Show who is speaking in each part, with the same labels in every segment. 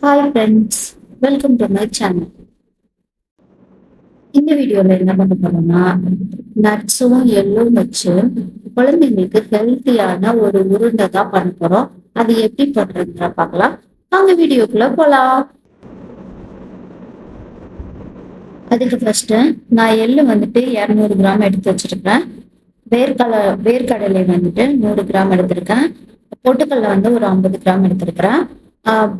Speaker 1: Hi friends, welcome to my channel. இந்த வீடியோவில் என்ன பண்ண போறோம்னா, நட்ஸும் எள்ளும் வச்சு குழந்தைங்களுக்கு ஹெல்த்தியான ஒரு உருண்டை தான் பண்ண போறோம். அது எப்படி பண்றதுன்ற பார்க்கலாம். வாங்க வீடியோக்குள்ள போலாம். அதுக்கு ஃபர்ஸ்ட் நான் எள்ளு வந்துட்டு 200 கிராம் எடுத்து வச்சிருக்கேன். வேர்க்கடலை வந்துட்டு 100 கிராம் எடுத்திருக்கேன். பொட்டுக்கடலை வந்து ஒரு 50 கிராம் எடுத்திருக்கிறேன்.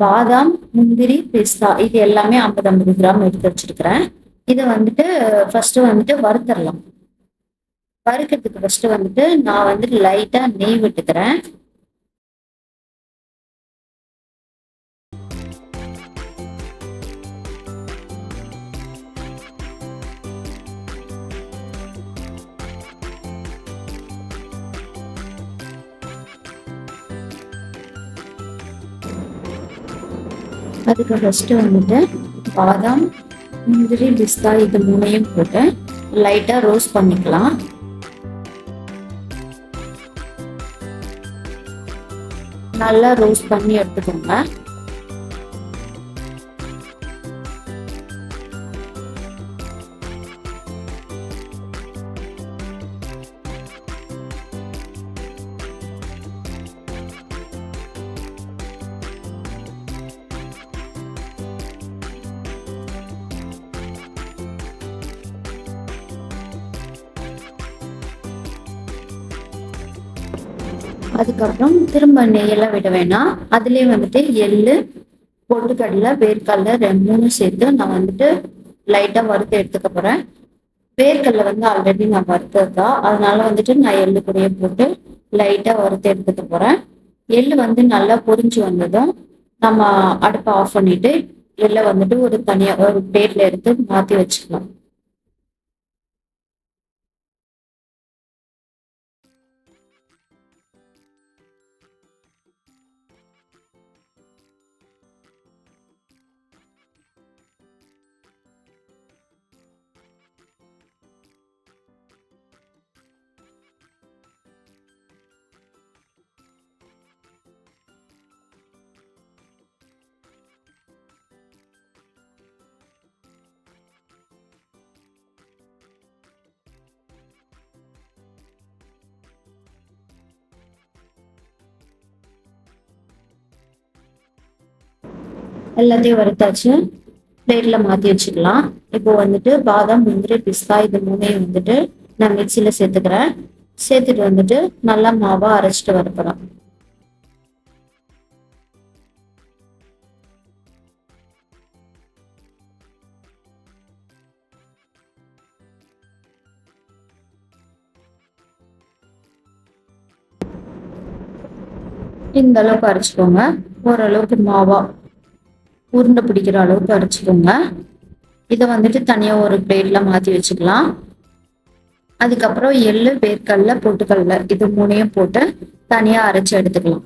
Speaker 1: பாதாம், முந்திரி, பிஸ்தா இது எல்லாமே 50 கிராம் எடுத்து வச்சிருக்கிறேன். இதை வந்துட்டு ஃபர்ஸ்ட் வந்துட்டு வறுத்தரலாம். வறுக்கிறதுக்கு ஃபர்ஸ்ட் வந்துட்டு நான் வந்துட்டு லைட்டா நெய் விட்டுக்கிறேன். அதுக்கு ஃபர்ஸ்ட் வந்துட்டு பாதாம், முந்திரி, பிஸ்தா இது மூணையும் போட்டு லைட்டா ரோஸ்ட் பண்ணிக்கலாம். நல்லா ரோஸ்ட் பண்ணி எடுத்துக்கோங்க. அதுக்கப்புறம் திரும்ப நெய்யெல்லாம் விட வேணாம். அதுலயே வந்துட்டு எள்ளு, பொட்டுக்கடலை, வேர்க்கடலை மூணும் சேர்த்து நான் வந்துட்டு லைட்டா வறுத்து எடுத்துக்க போறேன். வேர்க்கடலை வந்து ஆல்ரெடி நான் வறுத்தது தான், அதனால வந்துட்டு நான் எள்ளு கூடயே போட்டு லைட்டா வறுத்து எடுத்துக்க போறேன். எள்ளு வந்து நல்லா பொரிஞ்சு வந்ததும் நம்ம அடுப்பை ஆஃப் பண்ணிட்டு எள்ளை வந்துட்டு ஒரு தனியா ஒரு பிளேட்ல எடுத்து மாத்தி வச்சுக்கலாம். எல்லாத்தையும் வறுத்தாச்சு, பிளேட்ல மாத்தி வச்சுக்கலாம். இப்போ வந்துட்டு பாதாம், முந்திரி, பிஸ்தா இது மூணையும் வந்துட்டு நான் மிக்சியில சேர்த்துக்கிறேன். சேர்த்துட்டு வந்துட்டு நல்லா மாவா அரைச்சிட்டு வரப்போறேன். இந்த அளவுக்கு அரைச்சிக்கோங்க. ஓரளவுக்கு மாவா உருண்டை பிடிக்கிற அளவுக்கு அரைச்சிக்கோங்க. இதை வந்துட்டு தனியா ஒரு பிளேட்ல மாத்தி வச்சுக்கலாம். அதுக்கப்புறம் எள்ளு, வேர்க்கடலை, பொட்டுக்கடலை இது மூணையும் போட்டு தனியா அரைச்சு எடுத்துக்கலாம்.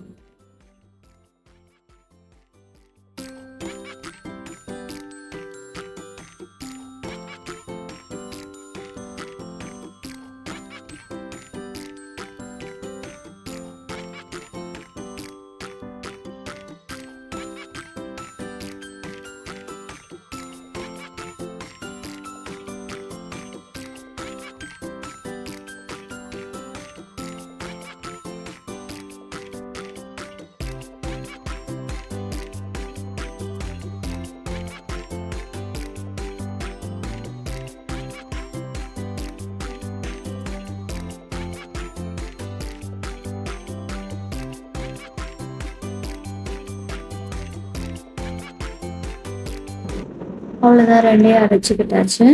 Speaker 1: அவ்வளோதான், ரெண்டையும் அரைச்சிக்கிட்டாச்சு.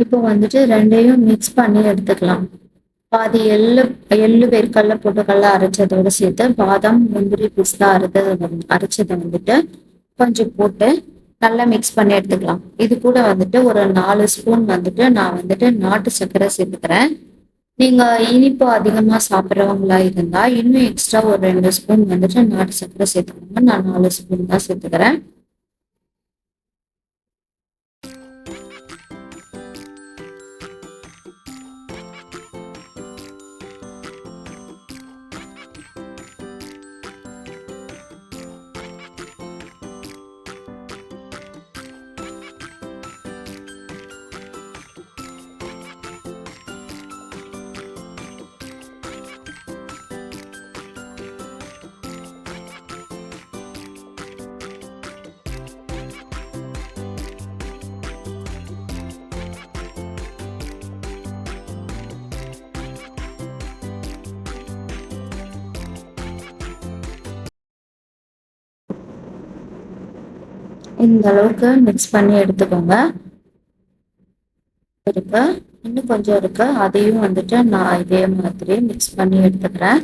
Speaker 1: இப்போ வந்துட்டு ரெண்டையும் மிக்ஸ் பண்ணி எடுத்துக்கலாம். பாதி எள்ளு, வேர்க்கடலை, பொட்டுக்கடலை அரைச்சதோடு சேர்த்து பாதாம், முந்திரி, பிஸ்தா அரைச்சதை வந்துட்டு கொஞ்சம் போட்டு நல்லா மிக்ஸ் பண்ணி எடுத்துக்கலாம். இது கூட வந்துட்டு ஒரு 4 ஸ்பூன் வந்துட்டு நான் வந்துட்டு நாட்டு சர்க்கரை சேர்த்துக்கிறேன். நீங்க இனிப்பு அதிகமா சாப்பிட்றவங்களா இருந்தா இன்னும் எக்ஸ்ட்ரா ஒரு 2 ஸ்பூன் வந்துட்டு நாட்டு சர்க்கரை சேர்த்துக்கோங்க. நான் 4 ஸ்பூன் தான் சேர்த்துக்கிறேன். இந்த அளவுக்கு மிக்ஸ் பண்ணி எடுத்துக்கோங்க. இருக்கு, இன்னும் கொஞ்சம் இருக்கு, அதையும் வந்துட்டு நான் இதே மாதிரி மிக்ஸ் பண்ணி எடுத்துக்கிறேன்.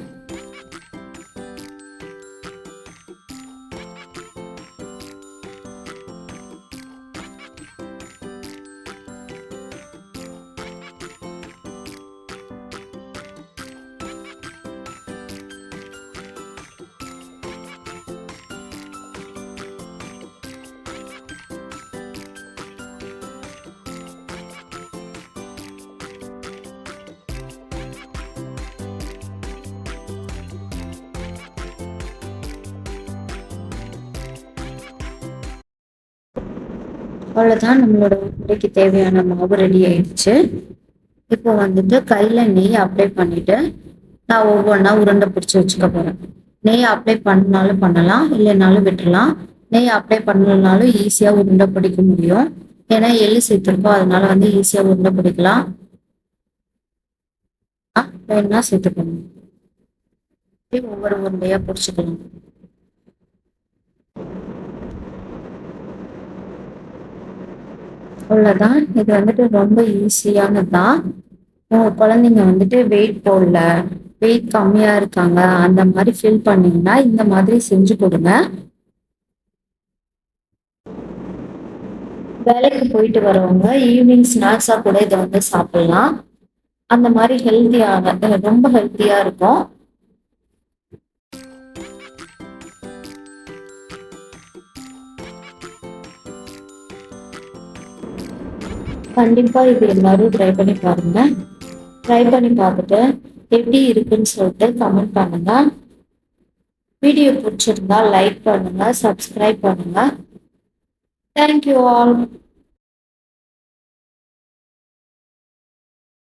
Speaker 1: அவ்வளோதான், நம்மளோட உருண்டைக்கு தேவையான மாவு ரெடி ஆயிடுச்சு. இப்போ வந்துட்டு கையில நெய் அப்ளை பண்ணிட்டு நான் ஒவ்வொன்றா உருண்டை பிடிச்சி வச்சுக்க போறேன். நெய் அப்ளை பண்ணாலும் பண்ணலாம், இல்லைனாலும் விட்டுறலாம். நெய் அப்ளை பண்ணலனாலும் ஈஸியா உருண்டை பிடிக்க முடியும். ஏன்னா எள்ளு சேர்த்துருக்கோம், அதனால வந்து ஈஸியா உருண்டை பிடிக்கலாம். வேணா சேர்த்துக்கணும். ஒவ்வொரு உருண்டையா பிடிச்சிக்கலாம். அவ்வளோதான், இது வந்துட்டு ரொம்ப ஈஸியானதுதான். உங்க குழந்தைங்க வந்துட்டு வெயிட் போடல, வெயிட் கம்மியா இருக்காங்க, அந்த மாதிரி ஃபீல் பண்ணீங்கன்னா இந்த மாதிரி செஞ்சு கொடுங்க. வேலைக்கு போயிட்டு வரவங்க ஈவினிங் ஸ்நாக்ஸா கூட இதை வந்து சாப்பிடலாம். அந்த மாதிரி ஹெல்த்தியான, ரொம்ப ஹெல்த்தியா இருக்கும். கண்டிப்பா இது எல்லாரும் ட்ரை பண்ணி பாருங்க. ட்ரை பண்ணி பார்த்துட்டு எப்படி இருக்குன்னு சொல்லிட்டு கமெண்ட் பண்ணுங்க. வீடியோ பிடிச்சிருந்தா லைக் பண்ணுங்க, சப்ஸ்கிரைப் பண்ணுங்க. Thank you all.